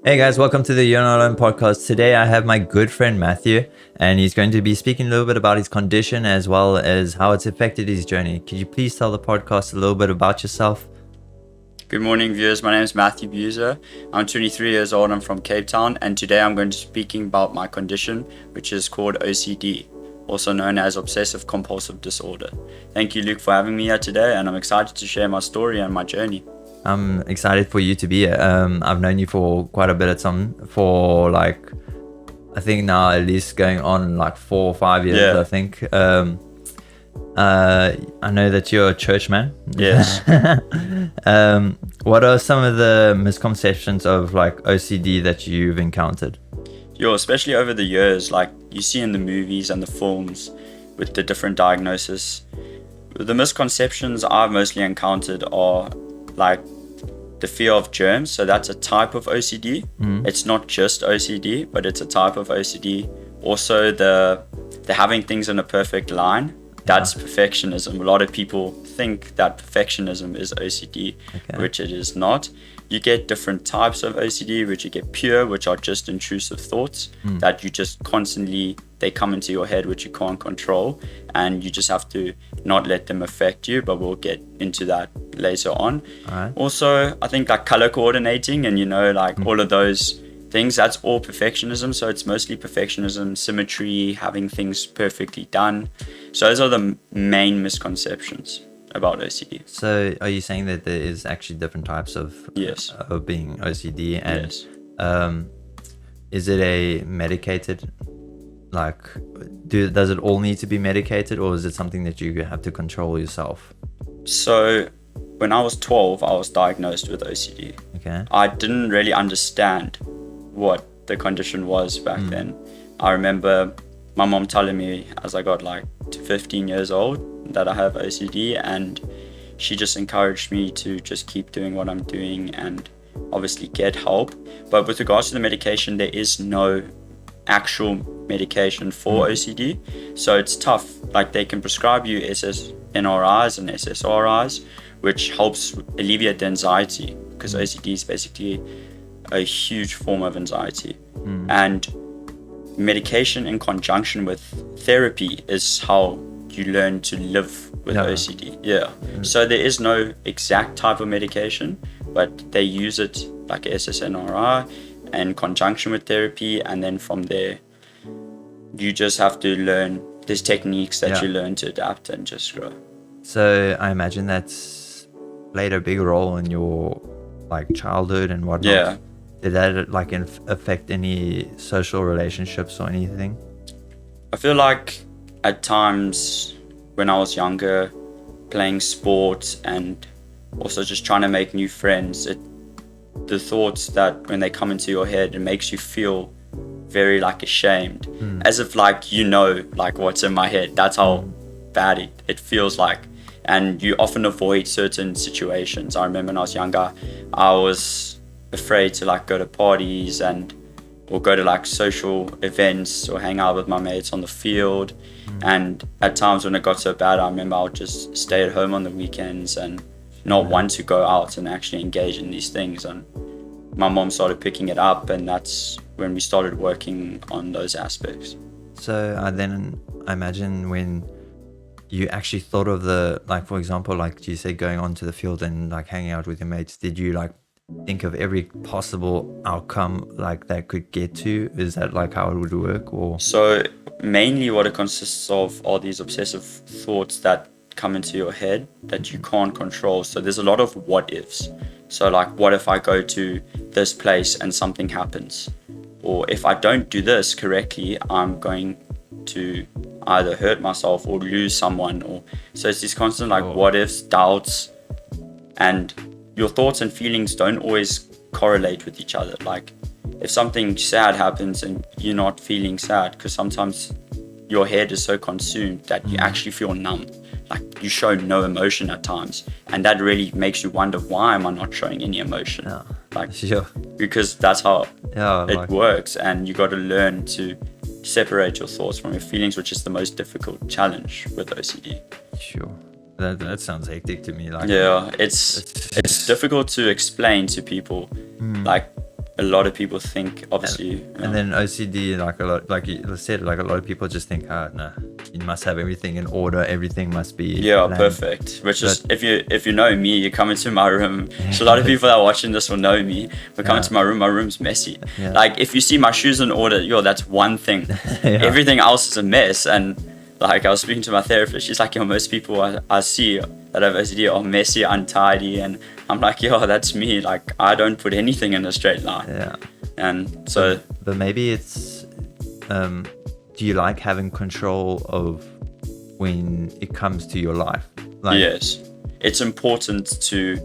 Hey guys, welcome to the You're Not Alone podcast. Today I have my good friend Matthew, and he's going to be speaking a little bit about his condition as well as how it's affected his journey. Could you please tell the podcast a little bit about yourself? Good morning, viewers. My name is Matthew Buser. I'm 23 years old. I'm from Cape Town, and today I'm going to be speaking about my condition, which is called OCD, also known as obsessive compulsive disorder. Thank you, Luke, for having me here today, and I'm excited to share my story and my journey. I'm excited for you to be here. I've known you for quite a bit of time, for like, I think now at least going on like 4 or 5 years, Yeah. I think. I know that you're a church man. Yes. What are some of the misconceptions of like OCD that you've encountered? Especially over the years, like you see in the movies and the films with the different diagnoses. The misconceptions I've mostly encountered are like the fear of germs. So that's a type of OCD. It's not just OCD, but it's a type of OCD. Also the having things in a perfect line. That's perfectionism. A lot of people think that perfectionism is OCD, which it is not. You get different types of OCD, which you get pure, which are just intrusive thoughts that you just constantly, they come into your head, which you can't control, and you just have to not let them affect you, but we'll get into that later on. Alright. Also, I think like color coordinating and, all of those things, that's all perfectionism. So it's mostly perfectionism, symmetry, having things perfectly done. So those are the main misconceptions about OCD. So are you saying that there is actually different types of Yes. of being OCD, and Yes. is it a medicated, like does it all need to be medicated, or is it something that you have to control yourself? So when I was 12, I was diagnosed with OCD. Okay. I didn't really understand what the condition was back then. I remember my mom telling me as I got like to 15 years old that I have OCD, and she just encouraged me to just keep doing what I'm doing and obviously get help. But with regards to the medication, there is no actual medication for OCD, so it's tough. Like they can prescribe you SNRIs and SSRIs, which helps alleviate the anxiety, because OCD is basically a huge form of anxiety. And medication in conjunction with therapy is how you learn to live with OCD. So there is no exact type of medication, but they use it like SSNRI in conjunction with therapy, and then from there you just have to learn. There's techniques that you learn to adapt and just grow. So I imagine that's played a big role in your like childhood and whatnot. Yeah. Did that like affect any social relationships or anything? I feel like at times when I was younger, playing sports and also just trying to make new friends, the thoughts that when they come into your head, it makes you feel very like ashamed, as if like like what's in my head. That's how bad it feels like, and you often avoid certain situations. I remember when I was younger, I was afraid to like go to parties or go to like social events or hang out with my mates on the field. And at times when it got so bad, I remember I would just stay at home on the weekends and not want to go out and actually engage in these things. And my mom started picking it up, and that's when we started working on those aspects. So I imagine when you actually thought of the, like for example, like you said, going onto the field and like hanging out with your mates, did you like think of every possible outcome like that could get to? Is that like how it would work? Or So mainly what it consists of are these obsessive thoughts that come into your head that you can't control. So there's a lot of what ifs. So like, what if I go to this place and something happens? Or if I don't do this correctly, I'm going to either hurt myself or lose someone. Or so it's these constant like what ifs, doubts, and your thoughts and feelings don't always correlate with each other. Like if something sad happens and you're not feeling sad, because sometimes your head is so consumed that you actually feel numb. Like you show no emotion at times, and that really makes you wonder, why am I not showing any emotion? Like because that's how it works, and you got to learn to separate your thoughts from your feelings, which is the most difficult challenge with OCD. Sure. That sounds hectic to me. Like it's difficult to explain to people. Like a lot of people think, obviously. And then OCD, like a lot, like you said, like a lot of people just think, no, you must have everything in order. Everything must be planned. Perfect. Which is, if you know me, you come into my room. So a lot of people that are watching this will know me. We come into my room's messy. Yeah. Like if you see my shoes in order, that's one thing. Everything else is a mess. And like I was speaking to my therapist, she's like, most people I see that have OCD are messy, untidy, and I'm like, that's me. Like I don't put anything in a straight line. Yeah. And so, but maybe it's, do you like having control of when it comes to your life? Like, yes, it's important to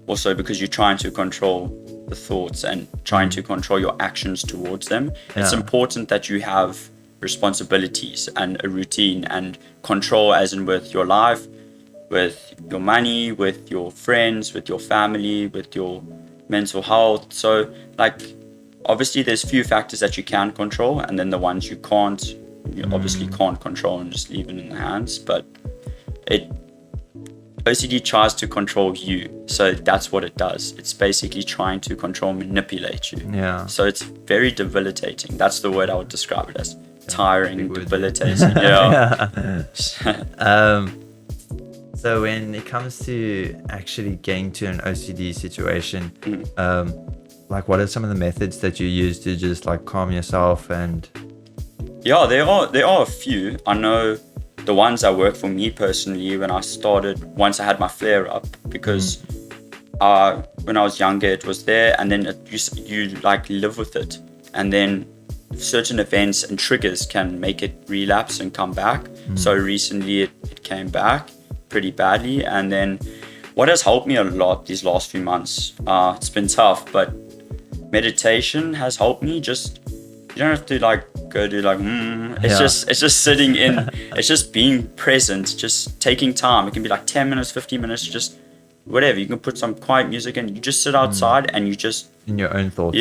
also, because you're trying to control the thoughts and trying to control your actions towards them. It's important that you have responsibilities and a routine and control, as in with your life, with your money, with your friends, with your family, with your mental health. So like obviously there's few factors that you can control, and then the ones you can't, you obviously can't control and just leave it in the hands. But OCD tries to control you, so that's what it does. It's basically trying to control, manipulate you. Yeah. So it's very debilitating. That's the word I would describe it as. Tiring, debilitating. Yeah. So when it comes to actually getting to an OCD situation, like what are some of the methods that you use to just like calm yourself? And yeah, there are a few. I know the ones that work for me personally when I started, once I had my flare up, because when I was younger it was there, and then you like live with it, and then certain events and triggers can make it relapse and come back. So recently it came back pretty badly, and then what has helped me a lot these last few months, it's been tough, but meditation has helped me. Just you don't have to like go do like it's just sitting in it's just being present, just taking time. It can be like 10 minutes, 15 minutes, just whatever. You can put some quiet music and you just sit outside and you just in your own thoughts.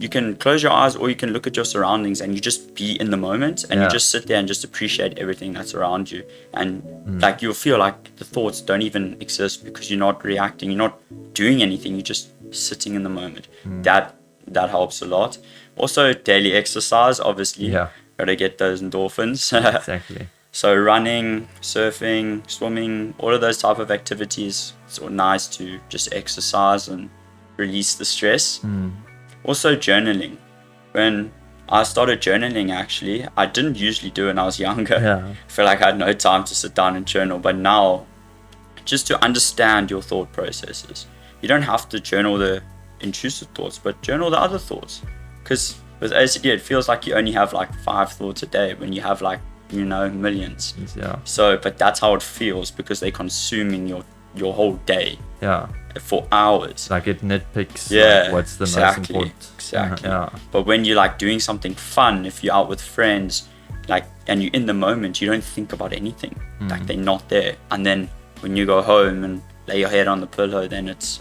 You can close your eyes, or you can look at your surroundings and you just be in the moment, and you just sit there and just appreciate everything that's around you. And like you'll feel like the thoughts don't even exist because you're not reacting, you're not doing anything, you're just sitting in the moment. That helps a lot. Also daily exercise, obviously. Gotta get those endorphins. Exactly. So running, surfing, swimming, all of those type of activities, it's all nice to just exercise and release the stress. Also journaling. When I started journaling, actually, I didn't usually do it when I was younger. I feel like I had no time to sit down and journal. But now, just to understand your thought processes, you don't have to journal the intrusive thoughts, but journal the other thoughts. Because with OCD, it feels like you only have like 5 thoughts a day when you have like, millions. So, but that's how it feels, because they're consuming your whole day. For hours. Like it nitpicks like what's the most important. Exactly. But when you're like doing something fun, if you're out with friends, like, and you're in the moment, you don't think about anything. Like they're not there. And then when you go home and lay your head on the pillow, then it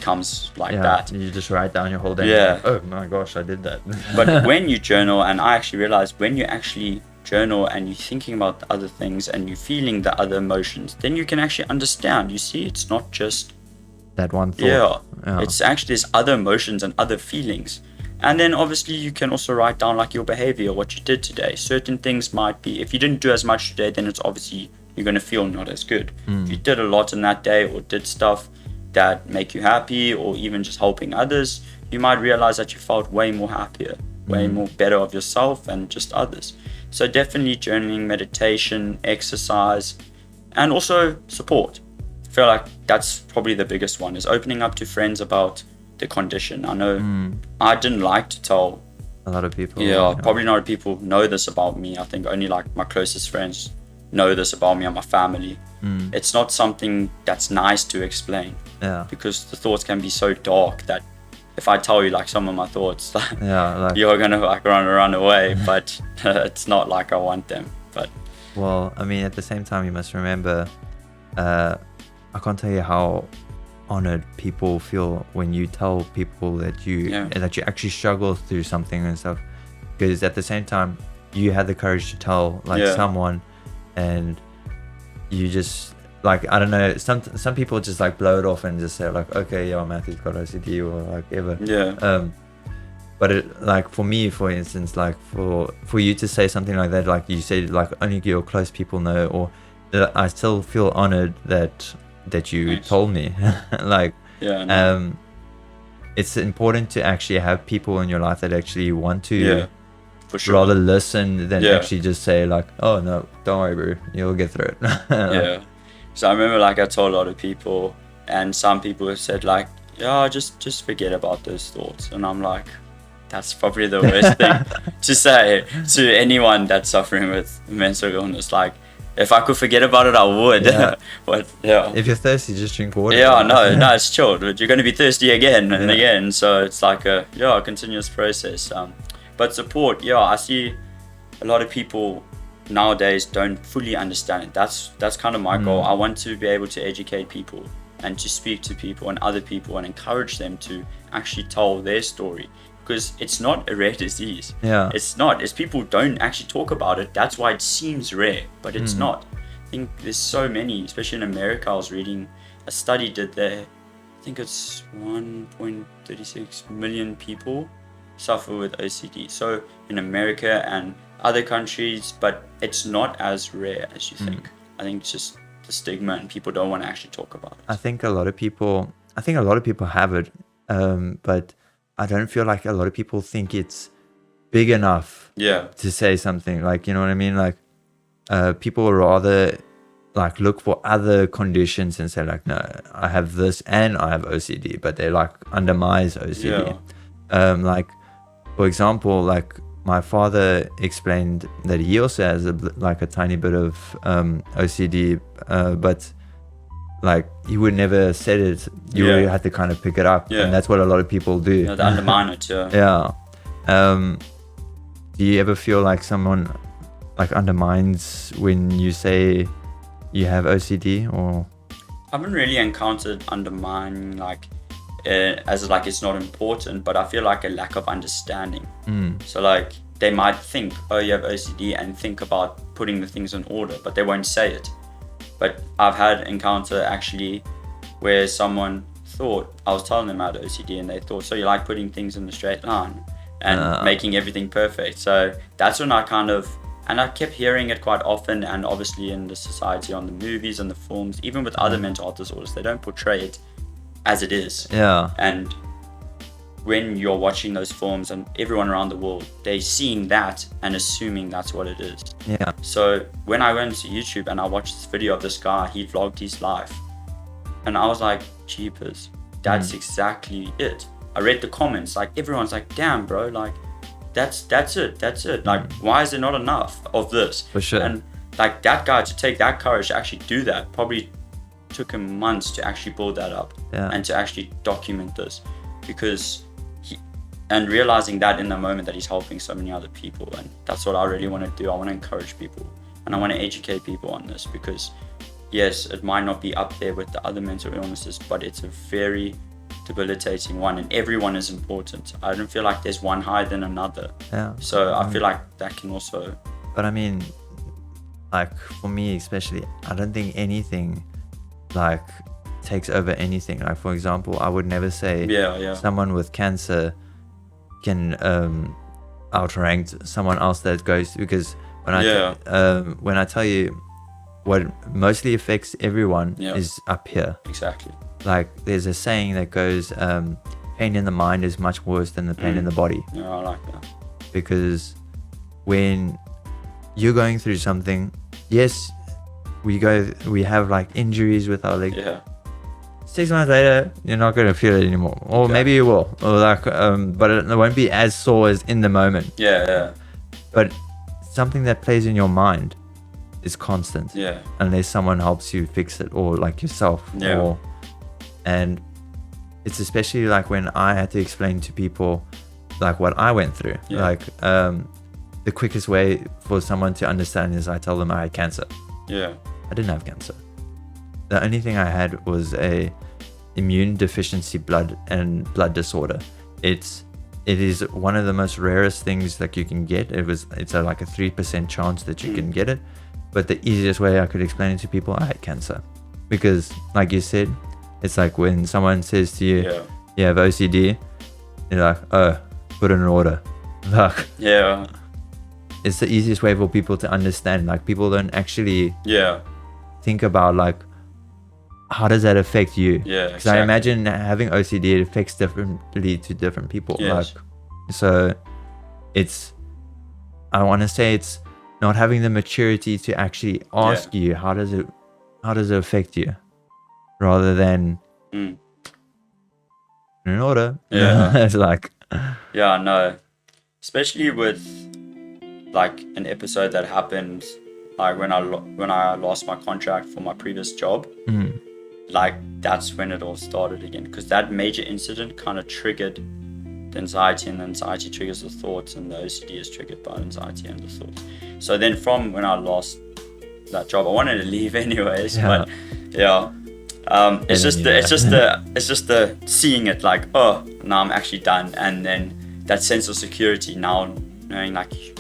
comes like that. You just write down your whole day. Like, oh my gosh, I did that. But when you journal, and I actually realized when you actually journal and you're thinking about the other things and you're feeling the other emotions, then you can actually understand. You see, it's not just that one thought. It's actually there's other emotions and other feelings. And then obviously you can also write down like your behavior, what you did today. Certain things might be, if you didn't do as much today, then it's obviously you're going to feel not as good. If you did a lot in that day, or did stuff that make you happy, or even just helping others, you might realize that you felt way more happier, way more better of yourself and just others. So definitely journaling, meditation, exercise, and also support. I feel like that's probably the biggest one, is opening up to friends about the condition. I know I didn't like to tell a lot of people. Probably not people know this about me. I think only like my closest friends know this about me and my family. It's not something that's nice to explain. Because the thoughts can be so dark that if I tell you like some of my thoughts, you're gonna like run away. But it's not like I want them. But well, I mean, at the same time, you must remember, I can't tell you how honored people feel when you tell people that you actually struggle through something and stuff. Because at the same time, you had the courage to tell like someone, and you just like, I don't know, some people just like blow it off and just say like, okay, yeah, Matthew's got OCD or like ever. Yeah. But it, like for me, for instance, like for you to say something like that, like you said, like only your close people know, or I still feel honored that you Nice. told me. Like, Yeah. No. it's important to actually have people in your life that actually want to Yeah. For sure. rather listen than Yeah. actually just say like, oh no, don't worry, bro, you'll get through it. Yeah. So I remember like I told a lot of people, and some people have said like, yeah, just forget about those thoughts, and I'm like, that's probably the worst thing to say to anyone that's suffering with mental illness. Like, if I could forget about it, I would. Yeah. But yeah. If you're thirsty, just drink water. Yeah, no, it's chilled. But you're going to be thirsty again and Yeah. again. So it's like a continuous process. But support, I see a lot of people nowadays don't fully understand it. That's kind of my goal. I want to be able to educate people and to speak to people and other people and encourage them to actually tell their story, because it's not a rare disease. Yeah. It's not. It's people don't actually talk about it. That's why it seems rare, but it's not. I think there's so many, especially in America. I was reading a study did there. I think it's 1.36 million people suffer with OCD. So in America and other countries, but it's not as rare as you think. I think it's just the stigma and people don't want to actually talk about it. I think a lot of people have it, but I don't feel like a lot of people think it's big enough to say something, like, you know what I mean? Like, people rather like look for other conditions and say like, no, I have this and I have OCD, but they like undermines OCD. Like, for example, like my father explained that he also has a tiny bit of OCD, but like he would never said it. You really had to kind of pick it up, and that's what a lot of people do. They undermine it. Do you ever feel like someone like undermines when you say you have OCD? Or I haven't really encountered undermining like as like it's not important, but I feel like a lack of understanding. So like they might think, oh, you have OCD, and think about putting the things in order, but they won't say it. But I've had encounter actually where someone thought I was telling them I had OCD, and they thought, so you like putting things in a straight line and making everything perfect. So that's when I kept hearing it quite often, and obviously in the society, on the movies and the films, even with other mental health disorders, they don't portray it as it is. And when you're watching those films, and everyone around the world, they're seeing that and assuming that's what it is. So when I went to YouTube and I watched this video of this guy, he vlogged his life, and I was like, jeepers, that's exactly it. I read the comments, like everyone's like, damn bro, like that's it. Like, why is there not enough of this? For sure. And like that guy, to take that courage to actually do that, probably took him months to actually build that up and to actually document this, because and realizing that in the moment that he's helping so many other people. And that's what I really want to do. I want to encourage people, and I want to educate people on this, because yes, it might not be up there with the other mental illnesses, but it's a very debilitating one, and everyone is important. I don't feel like there's one higher than another. So I feel like that can also... But I mean, like for me especially, I don't think anything like takes over anything. Like, for example, I would never say someone with cancer can outrank someone else that goes, because when I tell you what mostly affects everyone is up here. Exactly. Like, there's a saying that goes, pain in the mind is much worse than the pain in the body. Yeah, I like that. Because when you're going through something, yes, we have like injuries with our leg. 6 months later, you're not going to feel it anymore, or maybe you will, or like, but it won't be as sore as in the moment. But something that plays in your mind is constant. Unless someone helps you fix it, or like yourself. And it's especially like when I had to explain to people like what I went through. Like, the quickest way for someone to understand is I tell them I had cancer. I didn't have cancer. The only thing I had was a immune deficiency blood disorder. It is one of the most rarest things that you can get. It's like a 3% chance that you can get it. But the easiest way I could explain it to people, I had cancer. because like you said, it's like when someone says to you, Yeah. you have OCD, you're like, oh, put it in order. Like, Yeah. it's the easiest way for people to understand. Like, people don't actually Yeah. think about like, how does that affect you? Yeah. Because I imagine having OCD, it affects differently to different people. Yes. Like, so it's, I want to say it's not having the maturity to actually ask you, how does it affect you, rather than Mm. in order. Yeah. It's like, Yeah, no. Especially with like an episode that happened, like when I lost my contract for my previous job. mm, Like that's when it all started again, because that major incident kind of triggered the anxiety, and the anxiety triggers the thoughts, and the OCD is triggered by anxiety and the thoughts. So then from when I lost that job, I wanted to leave anyways, but yeah. It's just the seeing it like, oh, now I'm actually done, and then that sense of security now, knowing like you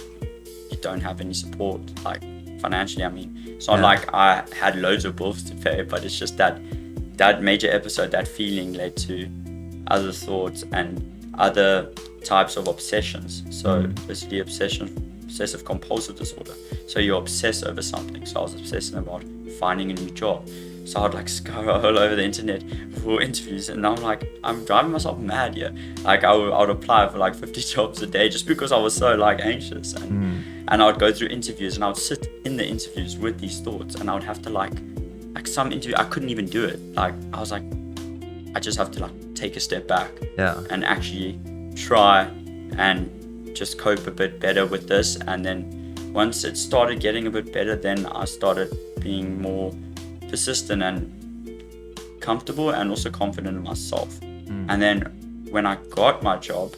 don't have any support, like financially. I mean, it's not like I had loads of bills to pay, but it's just that major episode, that feeling led to other thoughts and other types of obsessions. So basically obsessive compulsive disorder. So you obsess over something. So I was obsessing about finding a new job. So I'd like scour all over the internet for interviews, and I'm like, I'm driving myself mad here. Like I would apply for like 50 jobs a day just because I was so like anxious, and I would go through interviews, and I would sit in the interviews with these thoughts, and I would have to like some interview I couldn't even do it. Like I was like, I just have to like take a step back and actually try and just cope a bit better with this. And then once it started getting a bit better, then I started being more persistent and comfortable and also confident in myself. And then when I got my job,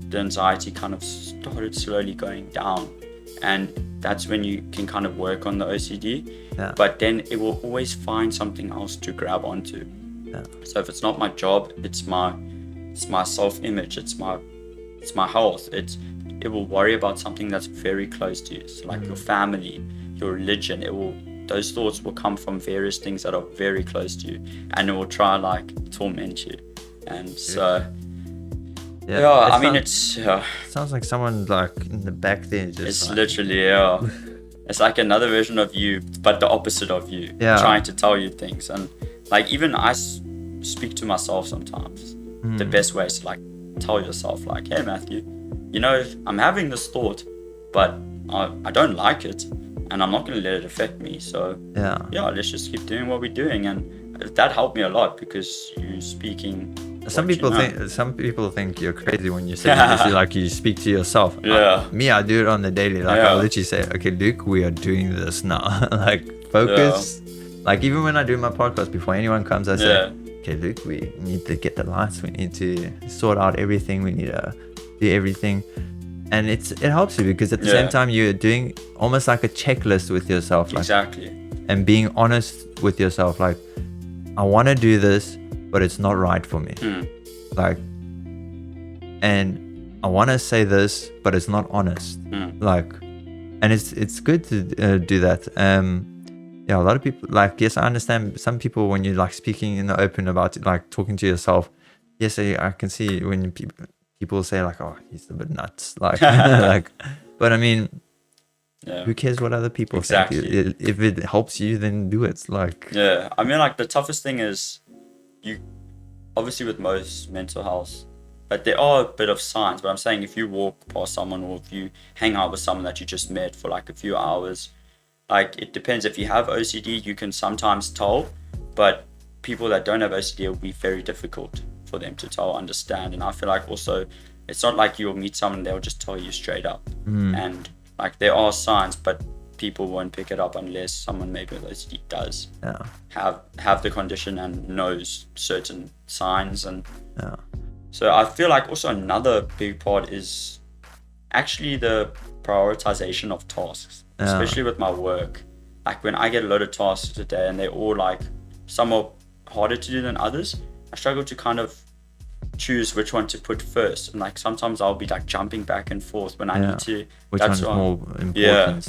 the anxiety kind of started slowly going down, and that's when you can kind of work on the OCD. But then it will always find something else to grab onto. So if it's not my job, it's my self-image, it's my health, it will worry about something that's very close to you. So like your family, your religion, those thoughts will come from various things that are very close to you, and it will try like torment you. And so I mean, it sounds like someone like in the back there just it's like, literally it's like another version of you, but the opposite of you, trying to tell you things. And like even I speak to myself sometimes. The best way is to like tell yourself like, hey Matthew, you know, I'm having this thought, but I don't like it, and I'm not going to let it affect me. So let's just keep doing what we're doing. And that helped me a lot, because you speaking. Some people think you're crazy when you say this. Like you speak to yourself. Me, I do it on the daily. Like I literally say, okay, Luke, we are doing this now. Like focus. Like even when I do my podcast, before anyone comes, I say, okay, Luke, we need to get the lights. We need to sort out everything. We need to do everything. And it helps you, because at the same time you're doing almost like a checklist with yourself. Like, exactly. And being honest with yourself. Like, I want to do this, but it's not right for me. Like, and I want to say this, but it's not honest. Like, and it's good to do that. A lot of people, like, yes, I understand some people, when you're like speaking in the open about it, like talking to yourself, yes, I can see when people say like, oh, he's a bit nuts, like like, but I mean, who cares what other people think? If it helps you, then do it. Like, I mean, like the toughest thing is, you obviously with most mental health, but there are a bit of signs. But I'm saying, if you walk past someone, or if you hang out with someone that you just met for like a few hours, like it depends. If you have OCD, you can sometimes tell, but people that don't have OCD, it will be very difficult for them to tell, understand. And I feel like also, it's not like you'll meet someone, they'll just tell you straight up. And like there are signs, but people won't pick it up unless someone maybe with OCD does have the condition and knows certain signs. And so I feel like also another big part is actually the prioritization of tasks, especially with my work. Like when I get a lot of tasks today, and they're all like, some are harder to do than others, I struggle to kind of choose which one to put first. And like sometimes I'll be like jumping back and forth when I Yeah. need to. Which That's one's why- more important?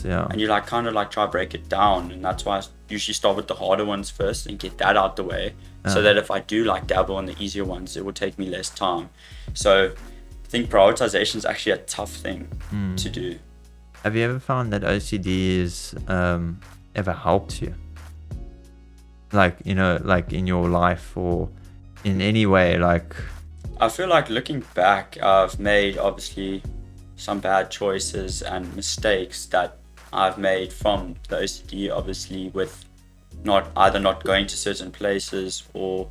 Yeah. And you like kind of like try to break it down, and that's why I usually start with the harder ones first and get that out the way, so that if I do like dabble on the easier ones, it will take me less time. So I think prioritization is actually a tough thing to do. Have you ever found that OCD is ever helped you? Like, you know, like in your life or in any way, like... I feel like looking back, I've made obviously some bad choices and mistakes that I've made from the OCD, obviously, with not going to certain places or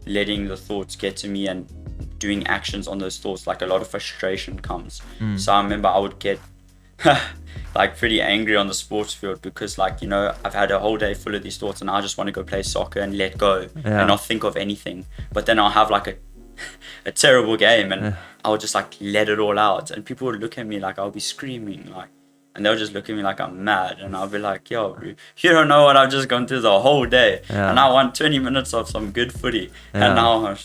letting the thoughts get to me and doing actions on those thoughts. Like a lot of frustration comes. So I remember I would get like pretty angry on the sports field because, like, you know, I've had a whole day full of these thoughts and I just want to go play soccer and let go and not think of anything. But then I'll have like a terrible game and I'll just like let it all out, and people would look at me like I'll be screaming, like, and they'll just look at me like I'm mad, and I'll be like, yo, you don't know what I've just gone through the whole day, and I want 20 minutes of some good footy, and now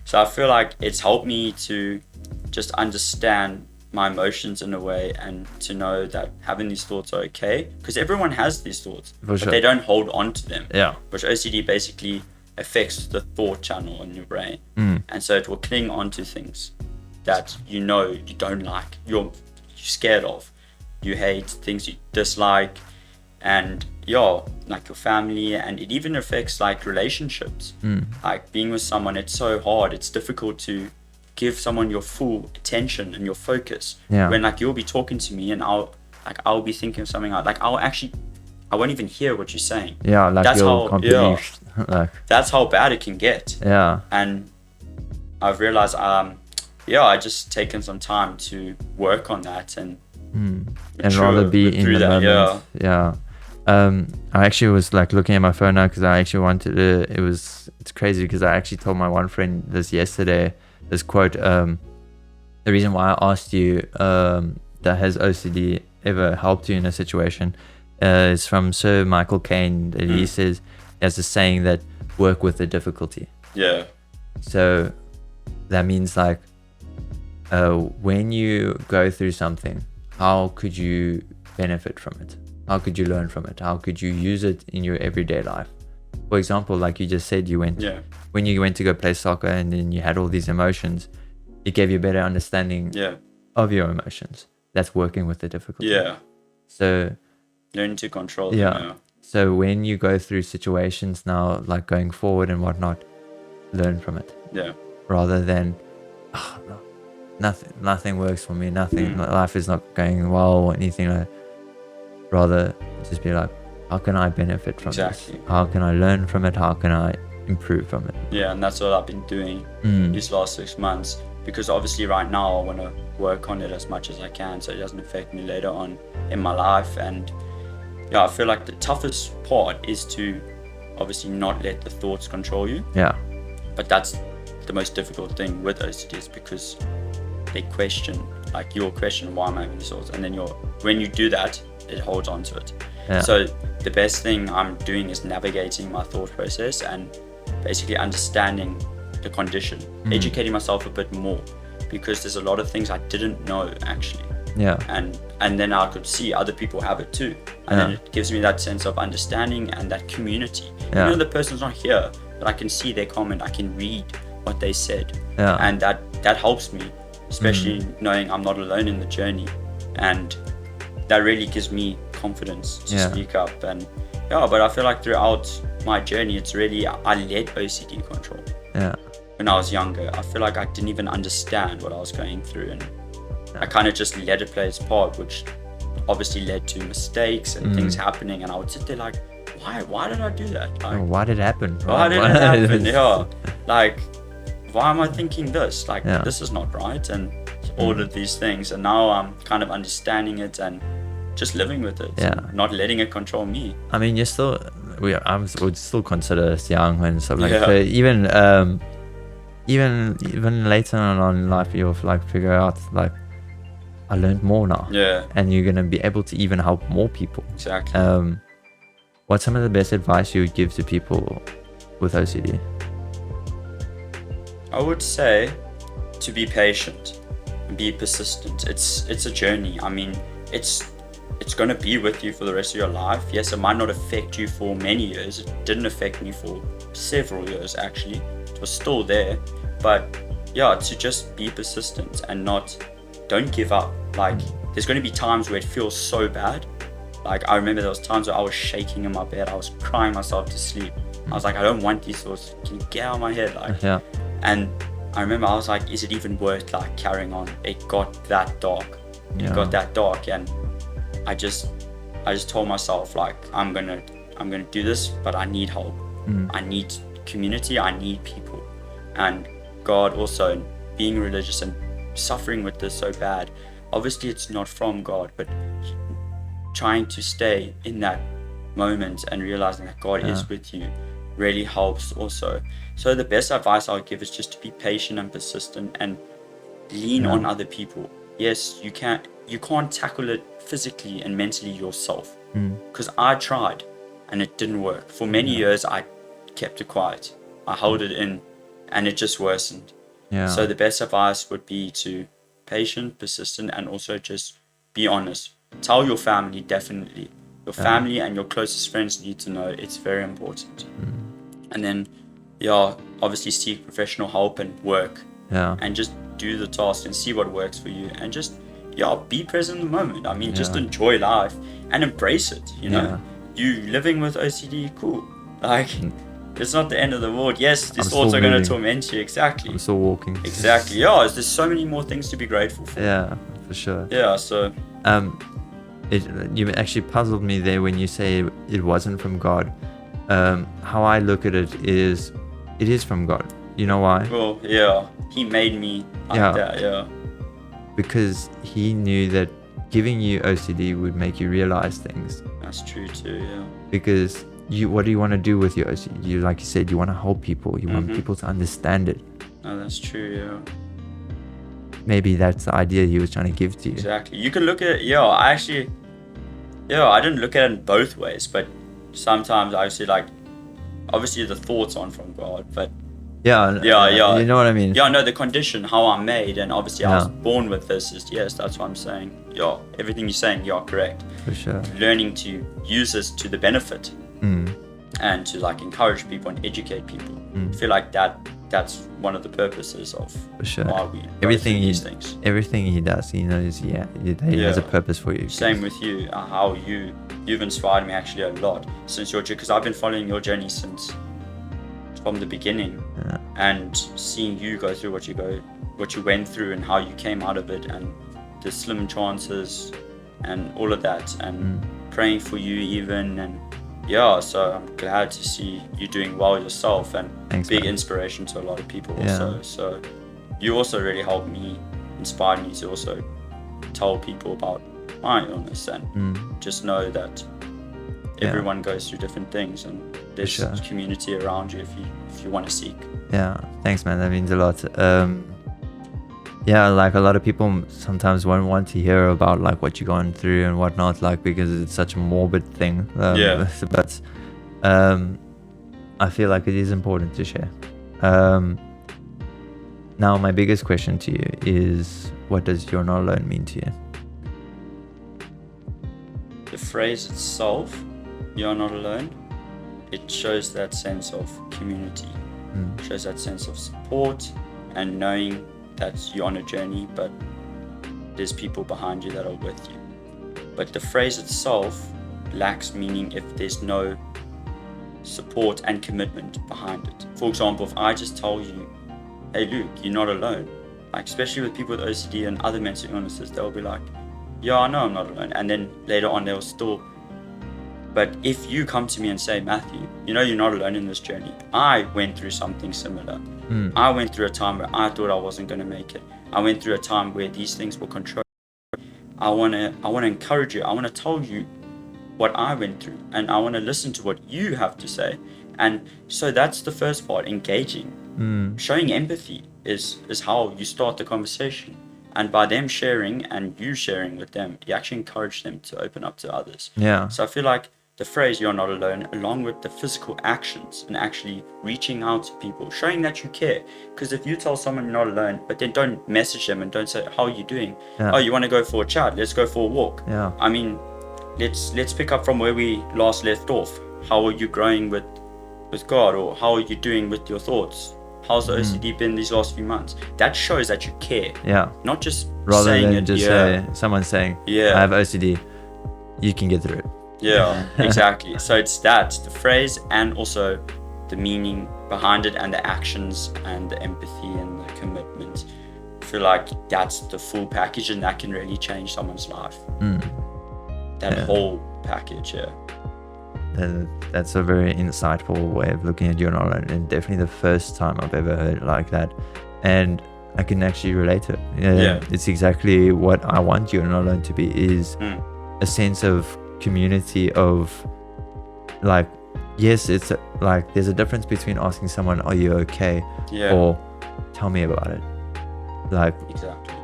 so I feel like it's helped me to just understand my emotions in a way, and to know that having these thoughts are okay, because everyone has these thoughts, but they don't hold on to them. Which OCD basically affects the thought channel in your brain, and so it will cling onto things that you know you don't like, you're scared of, you hate, things you dislike, and like your family, and it even affects like relationships. Like being with someone, it's so hard, it's difficult to give someone your full attention and your focus when like you'll be talking to me and I'll be thinking of something like I won't even hear what you're saying. Like that's you're how completely like... That's how bad it can get. And I've realized I just taken some time to work on that and rather be in the moment. I actually was like looking at my phone now because I actually wanted to... It's crazy because I actually told my one friend this yesterday, this quote. The reason why I asked you that has OCD ever helped you in a situation is from Sir Michael Caine. That he says, he has a saying that work with the difficulty. So that means like when you go through something, how could you benefit from it? How could you learn from it? How could you use it in your everyday life? For example, like you just said, when you went to go play soccer and then you had all these emotions, it gave you a better understanding of your emotions. That's working with the difficulty. So learning to control them. So when you go through situations now, like going forward and whatnot, learn from it. Rather than, no, nothing works for me. Life is not going well or anything like that. Rather just be like, how can I benefit from this? How can I learn from it? How can I improve from it? And that's what I've been doing these last 6 months, because obviously right now I want to work on it as much as I can so it doesn't affect me later on in my life. And I feel like the toughest part is to obviously not let the thoughts control you. But that's the most difficult thing with OCD, because they question, like you'll question, why am I having these thoughts? And then when you do that, it holds on to it. So the best thing I'm doing is navigating my thought process and basically understanding the condition, educating myself a bit more, because there's a lot of things I didn't know actually. And then I could see other people have it too, and then it gives me that sense of understanding and that community. Even though the person's not here, but I can see their comment, I can read what they said, and that helps me, especially knowing I'm not alone in the journey, and that really gives me confidence to speak up. And but I feel like throughout my journey, it's really, I let OCD control. When I was younger, I feel like I didn't even understand what I was going through, and I kind of just let it play its part, which obviously led to mistakes and things happening, and I would sit there like, why did I do that? Like, why did it happen? Why did it happen? Like, why am I thinking this? Like, this is not right, and all of these things. And now I'm kind of understanding it and just living with it, and not letting it control me. I mean, you're still, I would still consider us young and stuff like that. But even later on in life, you'll like figure out like, I learned more now. And you're gonna be able to even help more people. What's some of the best advice you would give to people with OCD? I would say to be patient and be persistent. It's a journey. I mean, it's going to be with you for the rest of your life. Yes, it might not affect you for many years. It didn't affect me for several years, actually. It was still there. But yeah, to just be persistent and don't give up. Like, there's going to be times where it feels so bad. Like, I remember there was times where I was shaking in my bed. I was crying myself to sleep. I was like, I don't want these thoughts. Can you get out of my head? Like, Yeah. and I remember I was like, is it even worth like carrying on? It got that dark. Yeah. It got that dark, and I just told myself, like, I'm gonna do this, but I need help. I need community. I need people, and God also, being religious and suffering with this so bad. Obviously, it's not from God, but trying to stay in that moment and realizing that God is with you really helps also. So the best advice I would give is just to be patient and persistent and lean on other people. Yes, you can't tackle it physically and mentally yourself, because I tried and it didn't work. For many years I kept it quiet. I held it in and it just worsened. So the best advice would be to patient, persistent, and also just be honest. Tell your family, definitely. Your family and your closest friends need to know. It's very important. And then, obviously seek professional help and work. And just do the task and see what works for you. And just, be present in the moment. I mean, just enjoy life and embrace it, you know? You living with OCD, cool. Like, it's not the end of the world. Yes, these thoughts are going to torment you. Exactly. I'm still walking. Exactly. Yeah, there's so many more things to be grateful for. Yeah, for sure. Yeah, so... you actually puzzled me there when you say it wasn't from God. How I look at it is from God. You know why? Well, yeah, he made me like that, because he knew that giving you OCD would make you realize things. That's true too, yeah. Because what do you want to do with your OCD? Like you said, you want to help people. You want people to understand it. No, that's true, yeah. Maybe that's the idea he was trying to give to you. Exactly. You can look at it, I didn't look at it in both ways, but sometimes I see, like, obviously the thoughts aren't from God, but yeah. You know what I mean? Yeah, no, the condition, how I'm made, and obviously I was born with this is, yes, that's what I'm saying. Yeah, everything you're saying, correct. For sure. Learning to use this to the benefit and to, like, encourage people and educate people. I feel like that's one of the purposes of why we everything these things. Everything he does, he knows he has a purpose for you. Same with you, how you've inspired me actually a lot since your journey, because I've been following your journey from the beginning, and seeing you go through what you went through and how you came out of it, and the slim chances and all of that, and praying for you even, and so I'm glad to see you doing well yourself, and thanks, big man. Inspiration to a lot of people also. So you also really helped me, inspired me to also tell people about my illness, and just know that everyone goes through different things, and there's community around you if you want to seek. Yeah, thanks, man. That means a lot. Like a lot of people sometimes won't want to hear about like what you're going through and whatnot, like because it's such a morbid thing. But I feel like it is important to share. Now, my biggest question to you is, what does "you're not alone" mean to you? The phrase itself, "you're not alone," it shows that sense of community, shows that sense of support, and knowing that you're on a journey, but there's people behind you that are with you. But the phrase itself lacks meaning if there's no support and commitment behind it. For example, if I just tell you, hey Luke, you're not alone, like especially with people with OCD and other mental illnesses, they'll be like, yeah, I know I'm not alone, and then later on they'll still. But if you come to me and say, Matthew, you're not alone in this journey. I went through something similar. I went through a time where I thought I wasn't going to make it. I went through a time where these things were controlled. I want to encourage you. I want to tell you what I went through, and I want to listen to what you have to say. And so that's the first part, engaging. Showing empathy is how you start the conversation. And by them sharing and you sharing with them, you actually encourage them to open up to others. Yeah. So I feel like the phrase "you're not alone," along with the physical actions and actually reaching out to people, showing that you care. Because if you tell someone you're not alone, but then don't message them and don't say, "How are you doing? Yeah. Oh, you want to go for a chat? Let's go for a walk." Yeah. I mean, let's pick up from where we last left off. How are you growing with God, or how are you doing with your thoughts? How's the OCD been these last few months? That shows that you care. Yeah. Not just Rather saying than it. just say someone saying, Yeah. I have OCD, you can get through it. Yeah, exactly. So it's that, the phrase, and also the meaning behind it, and the actions, and the empathy, and the commitment. I feel like that's the full package, and that can really change someone's life. That whole package, yeah. That's a very insightful way of looking at your knowledge, and definitely the first time I've ever heard it like that. And I can actually relate to it. Yeah. It's exactly what I want your knowledge to be, is a sense of community of, like, yes, it's like there's a difference between asking someone, are you okay? Yeah. Or tell me about it. Like, Exactly.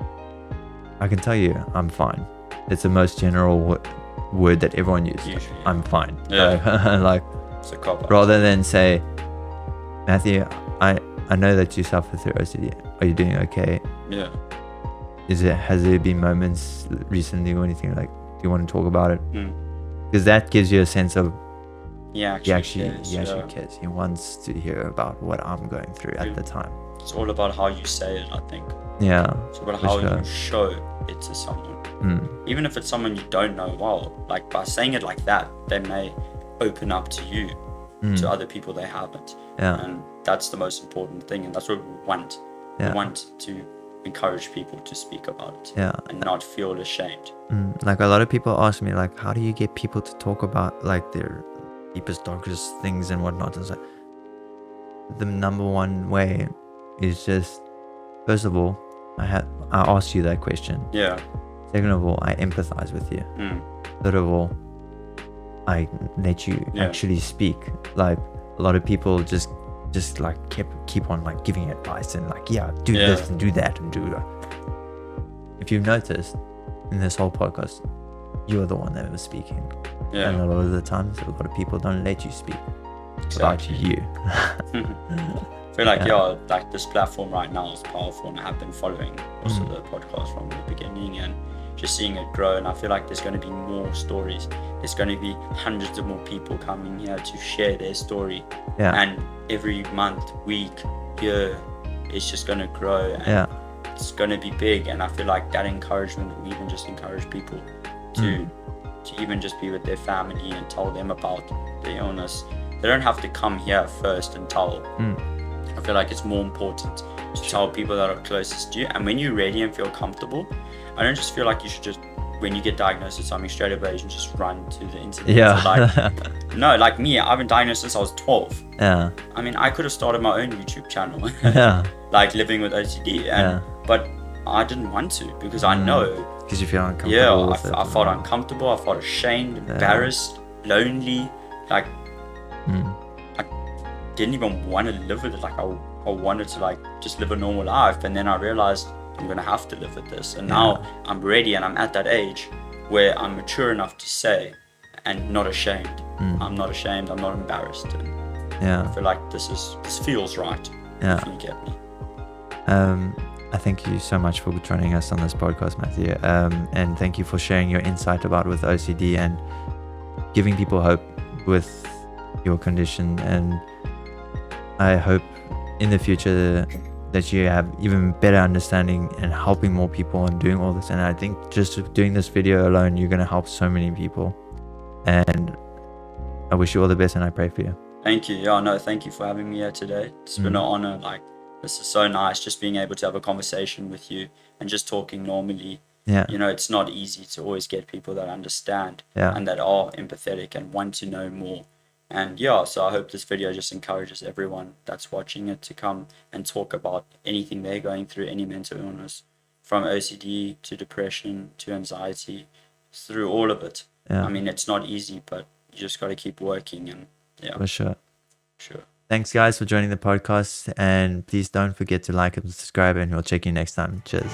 I can tell you I'm fine. It's the most general word that everyone uses. Usually, yeah. I'm fine. Yeah. Like, It's a cop-out. rather than say, Matthew, I know that you suffer through OCD. Are you doing okay? Yeah. Has there been moments recently or anything, like, do you want to talk about it? Mm. Because that gives you a sense of He he actually actually cares. cares. He wants to hear about what I'm going through at the time. It's all about how you say it, I think. Yeah. It's about For how sure. you show it to someone. Even if it's someone you don't know well, like by saying it like that, they may open up to you, to other people they haven't. Yeah. And that's the most important thing, and that's what we want. Yeah. We want to encourage people to speak about it, Yeah. and not feel ashamed. Like, a lot of people ask me, like, how do you get people to talk about, like, their deepest, darkest things and whatnot? It's like, the number one way is just, first of all, I asked you that question. Yeah. Second of all, I empathize with you. Third of all, I let you actually speak. Like, a lot of people just like keep on, like, giving advice and, like, do this and do that and do that. If you've noticed in this whole podcast, you're the one that was speaking. Yeah. And a lot of the times, a lot of people don't let you speak about you. I feel like like this platform right now is powerful, and I have been following also the podcast from the beginning and just seeing it grow. And I feel like there's going to be more stories. There's going to be hundreds of more people coming here to share their story. Yeah. And every month, week, year, it's just going to grow. And it's going to be big. And I feel like that encouragement will even just encourage people to even just be with their family and tell them about their illness. They don't have to come here first and tell. I feel like it's more important to tell people that are closest to you. And when you're ready and feel comfortable, I don't just feel like you should just, when you get diagnosed with something, straight away you should just run to the internet. Yeah. No, like me, I've been diagnosed since I was 12. Yeah. I mean, I could have started my own YouTube channel. Yeah. Like living with OCD. But I didn't want to, because I know. Because you feel uncomfortable. I felt uncomfortable. I felt ashamed, embarrassed, lonely. Like, I didn't even want to live with it. Like, I wanted to, like, just live a normal life. And then I realized I'm going to have to live with this. And now I'm ready, and I'm at that age where I'm mature enough to say, and not ashamed. I'm not ashamed. I'm not embarrassed. And I feel like this feels right. If you get me. I thank you so much for joining us on this podcast, Matthew. And thank you for sharing your insight with OCD and giving people hope with your condition. And I hope in the future that you have even better understanding and helping more people and doing all this. And I think just doing this video alone, you're going to help so many people. And I wish you all the best, and I pray for you. Thank you. Yeah, no, thank you for having me here today. It's been an honor. Like, this is so nice, just being able to have a conversation with you and just talking normally. Yeah. You know, it's not easy to always get people that understand and that are empathetic and want to know more. And so I hope this video just encourages everyone that's watching it to come and talk about anything they're going through, any mental illness, from OCD to depression to anxiety, through all of it. Yeah. I mean, it's not easy, but you just got to keep working. And For sure. Sure. Thanks, guys, for joining the podcast. And please don't forget to like and subscribe, and we'll check you next time. Cheers.